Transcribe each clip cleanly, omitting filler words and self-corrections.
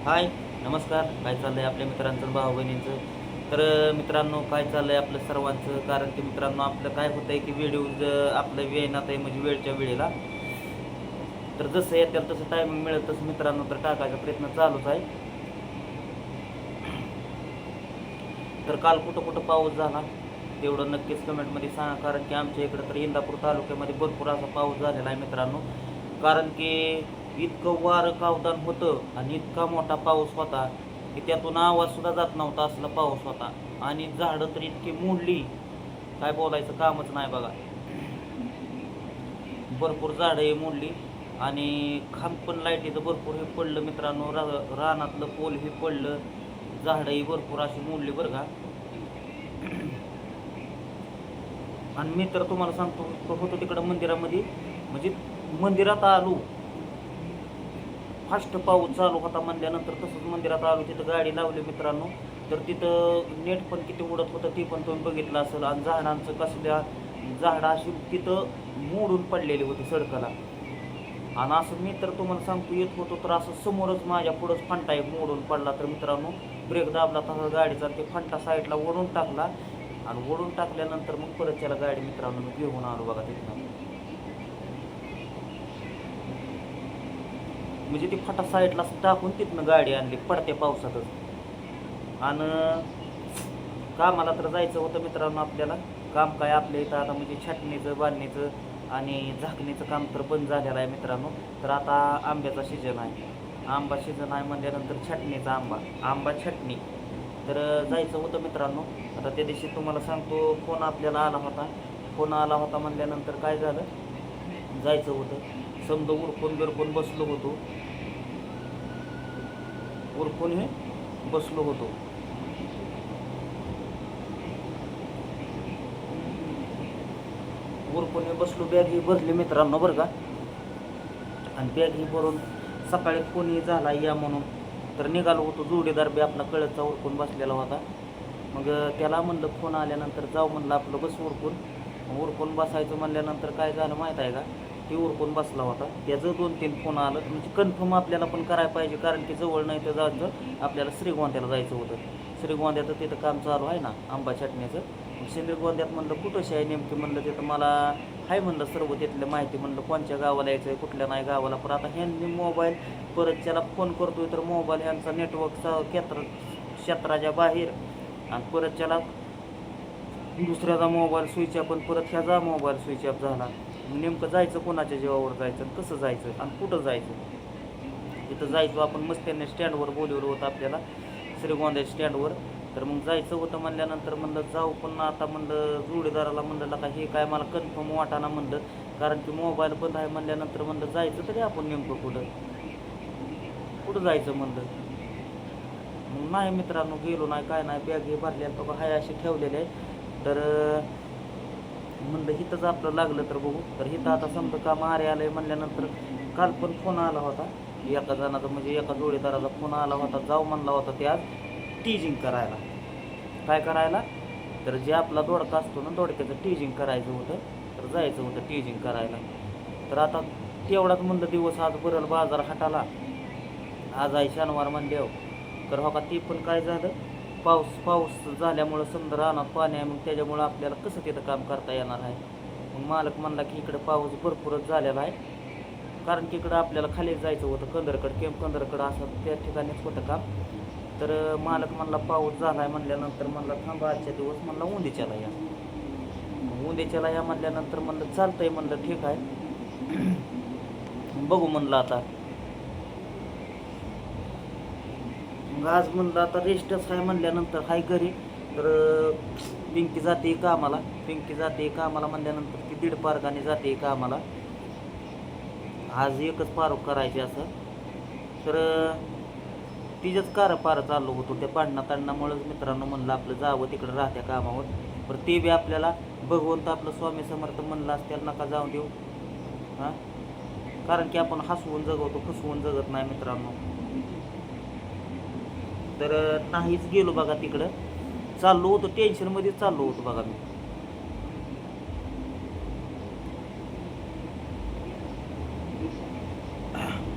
हाय, नमस्कार. काय चाललं आहे आपल्या मित्रांचं, भाऊ बहिणींचं? तर मित्रांनो, काय चाललं आहे आपलं सर्वांचं? कारण की मित्रांनो, आपलं काय होतं आहे की व्हिडिओज आपलं येणार आहे म्हणजे वेळच्या वेळेला. तर जसं येतील तसं टायमिंग मिळेल तसं मित्रांनो तर टाकायचा प्रयत्न चालूच आहे. तर काल कुठं कुठं पाऊस झाला तेवढं नक्कीच कमेंटमध्ये सांगा. कारण की आमच्या इकडं तर इंदापूर तालुक्यामध्ये भरपूर असा पाऊस झालेला आहे मित्रांनो. कारण की इतकं वारं कावदान होतं आणि इतका मोठा पाऊस होता की त्यातून आवाजसुद्धा जात नव्हता, असला पाऊस होता. आणि झाडं तर इतकी मोडली, काय बोलायचं कामच नाही बघा. भरपूर झाडं ही मोडली आणि खांब पण लाईटीचं भरपूर हे पडलं मित्रांनो. रानातलं पोल हे पडलं, झाडंही भरपूर अशी मोडली बरं का. आणि मी तर तुम्हाला सांगतो, होतो तिकडं मंदिरामध्ये, म्हणजे मंदिरात आलो, फास्ट पाऊस चालू होता म्हणल्यानंतर तसंच मंदिरात आलो, तिथं गाडी लावली मित्रांनो. तर तिथं नेट पण किती उडत होतं ते पण तुम्ही बघितलं असेल. आणि झाडांचं कसल्या झाडं अशी तिथं मोडून पडलेली होती सडकाला. आणि असं मी तर तुम्हाला सांगतो येत होतो तर असं समोरच माझ्या पुढंच फंटा एक मोडून पडला. तर मित्रांनो, ब्रेक दाबला तसा गाडीचा, ते फंटा साईडला ओढून टाकला. आणि ओढून टाकल्यानंतर मग परत त्याला गाडी मित्रांनो मी घेऊन आलो बघा तिथनं. म्हणजे ती फटा साईडला टाकून तिथनं गाडी आणली पडत्या पावसातच. आणि कामाला तर जायचं होतं मित्रांनो आपल्याला. काम काय आपल्या इथं आता म्हणजे छाटणीचं, बांधणीचं आणि झाकणीचं काम तर बंद झालेलं आहे मित्रांनो. तर आता आंब्याचा सीजन आहे. आंबा सीजन आहे म्हणल्यानंतर छाटणीचा आंबा, आंबा छाटणी. तर जायचं होतं मित्रांनो. आता त्या दिवशी तुम्हाला सांगतो फोन आपल्याला आला होता. फोन आला होता म्हणल्यानंतर काय झालं, जायचं होतं. समजा उरकून बिरकून बसलो होतो, उरकून हे बसलो होतो. उरकून हे बसलो, बॅग ही भरली मित्रांनो बरं का. आणि बॅग ही भरून सकाळी फोनही झाला या म्हणून. तर निघालो होतो, जोडीदार बी आपला कळतचा उरकून बसलेला होता. मग त्याला म्हणलं फोन आल्यानंतर जाऊ म्हणलं आपलं बस उरकून. उरकून बसायचं म्हणल्यानंतर काय झालं माहीत आहे का, ती उरकून बसला होता, त्याचं 2-3 फोन आलं. म्हणजे कन्फर्म आपल्याला पण करायला पाहिजे, कारण की जवळ नाही तर जायचं आपल्याला श्रीगोंद्याला जायचं होतं. श्रीगोंद्याचं तिथं काम चालू आहे ना आंबा छाटण्याचं. मग श्रीगोंद्यात म्हणलं कुठंशी आहे नेमकी, म्हणलं तिथं मला हाय म्हणलं सर्व तिथलं माहिती. म्हणलं कोणत्या गावाला यायचं आहे, कुठल्या नाही गावाला. पण आता ह्यांनी मोबाईल परत त्याला फोन करतोय तर मोबाईल ह्यांचा नेटवर्कचा क्षेत्राच्या बाहेर. आणि परत त्याला दुसऱ्याचा मोबाईल स्विच ऑफ, पण परत ह्याचा मोबाईल स्विच ऑफ झाला. नेमकं जायचं कोणाच्या जीवावर जायचं आणि कसं जायचं आणि कुठं जायचं. तिथं जायचं आपण मस्त, त्यांनी स्टँडवर बोलवलं होतं आपल्याला, श्रीगोंदा स्टँडवर. तर मग जायचं होतं म्हणल्यानंतर म्हणलं जाऊ. पण आता म्हणलं जोडीदाराला म्हणलं का हे काय मला कन्फर्म वाटाना म्हणलं, कारण की मोबाईल बंद आहे म्हणल्यानंतर म्हणलं जायचं तरी आपण नेमकं कुठं कुठं जायचं म्हणलं. मग नाही मित्रांनो, गेलो नाही काय नाही, बॅग हे भरल्या बाबा हाय असे ठेवलेले आहे. तर म्हणलं हिथंच आपलं लागलं तर बघू. तर हिथं आता समजा का मारे आलं आहे म्हणल्यानंतर काल पण फोन आला होता एका जणाचा, म्हणजे एका जोडीदाराचा फोन आला होता. जाऊ म्हणला होता ते आज टीजिंग करायला. काय करायला, तर जे आपला दोडका असतो ना, दोडक्याचं टीजिंग करायचं होतं. तर जायचं होतं टीजिंग करायला. तर आता तेवढाच म्हणलं दिवस आज बरं बाजार हाटाला. आज आहे शनिवार म्हणल्यावर. तर हो का ती पण काय झालं, पाऊस पाऊस झाल्यामुळं समजा रानात पाणी आहे, मग त्याच्यामुळं आपल्याला कसं तिथं काम करता येणार आहे. मग मालक म्हणला की इकडं पाऊस भरपूरच झालेला आहे, कारण की इकडं आपल्याला खाली जायचं होतं कंदरकड, केम कंदरकड असं त्या ठिकाणीच होतं काम. तर मालक म्हणला पाऊस झाला आहे म्हणल्यानंतर म्हणला थांबा आजच्या दिवस, म्हणला उंदीच्याला या. मग उंदीच्याला या म्हणल्यानंतर म्हणलं चालतंय, म्हणलं ठीक आहे. बघू म्हणलं आता. मग आज म्हणलं आता रेस्टच आहे म्हणल्यानंतर हाय घरी. तर पिंकी जाते कामाला, पिंकी जाते कामाला म्हणल्यानंतर ती 1.5 पारगाने जाते कामाला. आज एकच पारोख करायचे असं. तर तिचंच पार चाललो होतो त्या तांडणामुळेच मित्रांनो. म्हणलं आपलं जावं तिकडं राहत्या कामावर. पण ते बी आपल्याला भगवंत आपलं स्वामी समर्थ म्हणलं असत्याला नका जाऊ देऊ हां. कारण की आपण हसवून जगवतो, फसवून जगत नाही मित्रांनो. तर नाहीच गेलो बघा तिकडं. चाललो होतो टेन्शनमध्येच चाललो होतो बघा मी.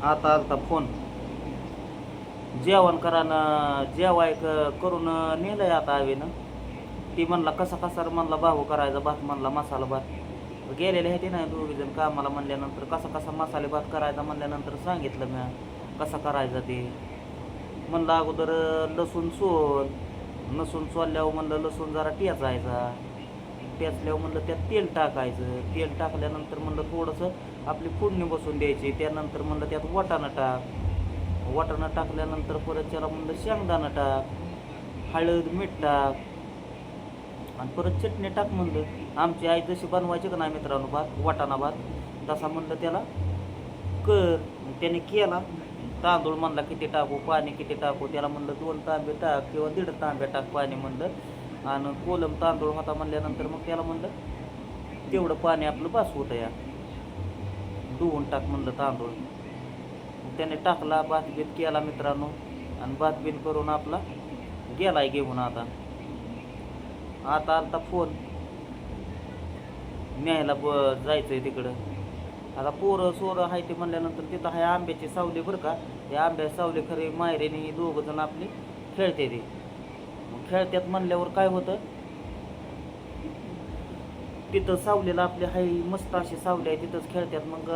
आता आलता फोन, जेवण जेवाय करून नेलंय आता आवीनं. ती म्हणला कसा कसा म्हणला भाऊ करायचा भात, म्हणला मसाला भात. गेलेले आहे ते नाही दोघीजण कामाला म्हणल्यानंतर कसा कसा मसाले भात करायचा म्हणल्यानंतर सांगितलं मी कसा करायचा ते. म्हणलं अगोदर लसूण सोलल्यावर म्हणलं लसूण जरा टेचायचा, टेचल्यावर म्हणलं त्यात तेल टाकायचं, तेल टाकल्यानंतर म्हणलं थोडंसं आपली फोडणी बसून द्यायची. त्यानंतर म्हणलं त्यात वाटाणा टाकल्यानंतर परत त्याला म्हणलं शेंगदाणा टाक, हळद मीठ टाक आणि परत चटणी टाक म्हणलं. आमची आई जशी बनवायची का नाही मित्रांनो वाटाणा भात, तसा म्हणलं त्याला कर. त्याने केला. तांदूळ म्हणला किती टाकू, पाणी किती टाकू, त्याला म्हणलं 2 तांबे टाक किंवा 1.5 तांबे टाक पाणी म्हणलं. आणि कोलम तांदूळ होता म्हणल्यानंतर मग त्याला म्हणलं तेवढं पाणी आपलं बास होतं या, धुवून टाक म्हणलं तांदूळ. त्याने टाकला, भातबीत केला मित्रांनो. आणि भातबीत करून आपला गेलाय घेऊन. आता आलता फोन न्यायला जायचंय तिकडं. आता पोरं सोरं आहे ते म्हणल्यानंतर तिथं आहे आंब्याची सावली बरं का. त्या आंब्याची सावली खरे मायरेने 2 जण आपली खेळते ते. खेळत्यात म्हणल्यावर काय होतं, तिथं सावलीला आपली हाय मस्त अशी सावली आहे, तिथंच खेळत्यात. मग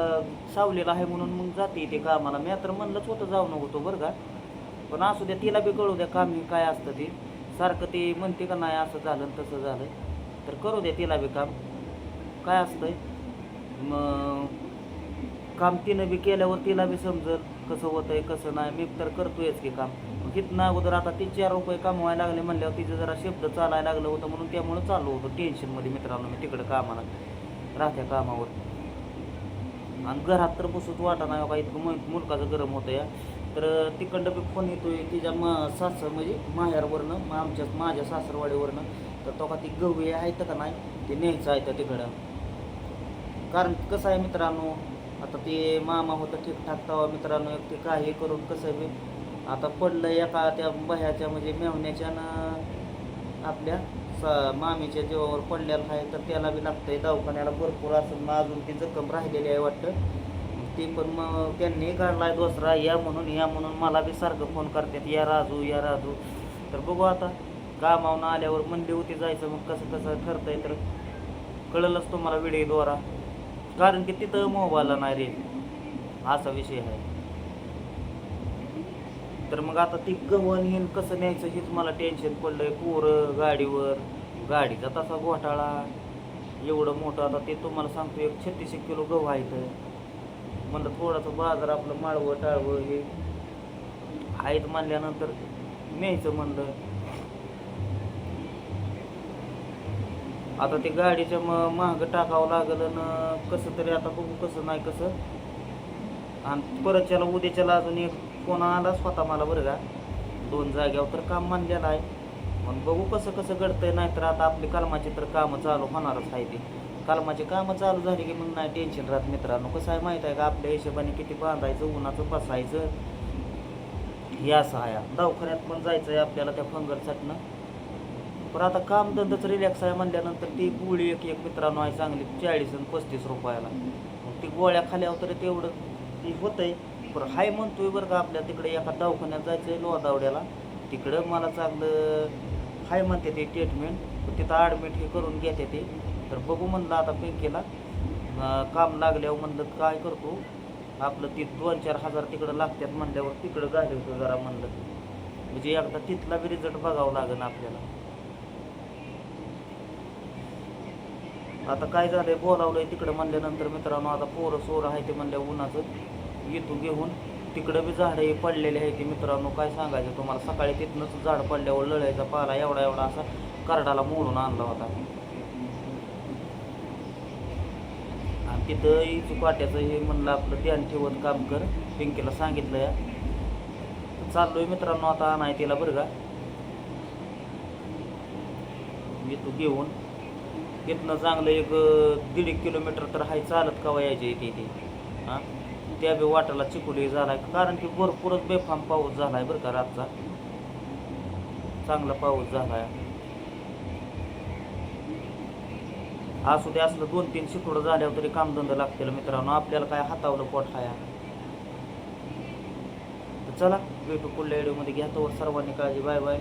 सावलीला आहे म्हणून मग जाते ते कामाला. मी तर म्हणलंच होतं जाऊ नको बरं का, पण असू द्या तिला बी कळू द्या काम काय असतं ते. सारखं ते म्हणते का नाही असं झालं तसं झालं, तर करू द्या तिला बी काम काय असतंय. मग काम तिनं बी केल्यावर तिला बी समजल कसं होतंय कसं नाही. मी तर करतोयच की काम. मग इथनं अगोदर आता ती 4 रुपये कमवायला लागले म्हणल्यावर तिचं जरा शब्द चालायला लागलं होतं, म्हणून त्यामुळं चालू होतं टेन्शनमध्ये मित्रांनो मी तिकडं कामाला राहत्या कामावर. आणि घरात तर बसूच वाटा नाही का, इतकं मुलकाचं गरम होतं या. तर तिकडं बी फोन येतोय तिच्या सासर म्हणजे माहेरवरनं, माझ्या सासरवाडीवरनं. तर तो का ती गहू आहेत का नाही ते न्यायचं आहे तर तिकडं. कारण कसं आहे मित्रांनो, आता ते मामा होतं ठीकठाक तवा मित्रांनो, एक ते काही करून कसं बी आता पडलं एका त्या बह्याच्या म्हणजे मेवण्याच्या आपल्या मामीच्या जीवावर पडलेलं आहे. तर त्याला बी लागतंय दवाखान्याला भरपूर असं, अजून ती जखम राहिलेली आहे वाटतं. ती पण मग त्यांनी काढलाय दुसरा या म्हणून मला बी सारखं फोन करतात या राजू. तर बघू आता कामावून आल्यावर म्हणली होती जायचं, मग कसं कसं ठरतंय तर कळलंच तुम्हाला व्हिडिओद्वारा. कारण की तिथं मोबाईलला नाही रे, असा विषय आहे. तर मग आता ती गव्हाण हे कसं न्यायचं हेच मला टेन्शन पडलंय. पोरं गाडीवर, गाडीचा तसा घोटाळा एवढं मोठं. आता ते तुम्हाला सांगतो 36 किलो गहू आहे तर म्हणलं थोडंसं बाजार आपलं माळवं टाळवं हे आहेत म्हणल्यानंतर न्यायचं म्हणलं. आता ते गाडीच्या महाग टाकावं लागलं ना कसं तरी. आता बघू कसं नाही कसं. आणि परतच्याला उद्याच्याला अजून एक फोन आलाच होता मला बरं का, 2 जाग्यावर तर काम मानलेलं आहे. मग बघू कसं कसं घडतंय. नाहीतर आता आपली कलमाची तर कामं चालू होणारच आहे. ते कलमाची कामं चालू झाली की मग नाही टेन्शन राहत मित्रांनो. कसं आहे माहीत आहे का, आपल्या हिशोबाने किती बांधायचं, उन्हाचं बसायचं हे असं आहे. दवाखान्यात पण जायचं आहे आपल्याला त्या फंगलसाठीनं. पण आता काम धंदाच रिलॅक्स आहे म्हणल्यानंतर ती गोळी एक मित्रांनो आहे चांगली 40 आणि 35 रुपयाला. मग ती गोळ्या खाल्यावर तरी तेवढं ती होतंय. पण हाय म्हणतोय बरं का, आपल्या तिकडे एका दवाखान्यात जायचं आहे लोधावड्याला. तिकडं मला चांगलं हाय म्हणते ते ट्रीटमेंट, पण तिथं ॲडमिट हे करून घेते ते. तर बघू म्हणलं आता पिंकीला काम लागल्यावर म्हणलं काय करतो आपलं ती 2-4 हजार तिकडं लागतात म्हणल्यावर तिकडं घालवतो जरा म्हणलं. म्हणजे एकदा तिथला बी रिझल्ट बघावं लागेल आपल्याला. आता काय झालंय बोलावलंय तिकडं म्हणल्यानंतर मित्रांनो, आता पोरं सोरं आहे ते म्हणल्या उन्हाचं येतो घेऊन. तिकडं बी झाडं पडलेले आहे ते मित्रांनो, काय सांगायचं तुम्हाला. सकाळी तिथनंच झाड पडल्यावर लळायचा पाला एवढा असा करडाला मोडून आणला होता. आणि तिथं इचू काट्याचं हे म्हणलं आपलं ध्यान ठेवत काम कर, पिंकीला सांगितलं या. चाललोय मित्रांनो आता आणाय तिला बरं का. येतो घेऊन. तिथनं चांगलं 1-1.5 किलोमीटर तर हाय चालत कवा यायचे इथे हां. त्या बी वाटाला चिकोली झाला आहे, कारण की भरपूरच बेफाम पाऊस झाला आहे बरं का. रातचा चांगला पाऊस झाला आहे. असू दे असलं 2-3 शिकोडं झाल्यावर तरी कामधंदा लागतील मित्रांनो. आपल्याला काय हातावलं पोट हाया. चला भेटू पुढल्या व्हिडिओमध्ये. घ्या तोवर सर्वांनी काळजी. Bye bye.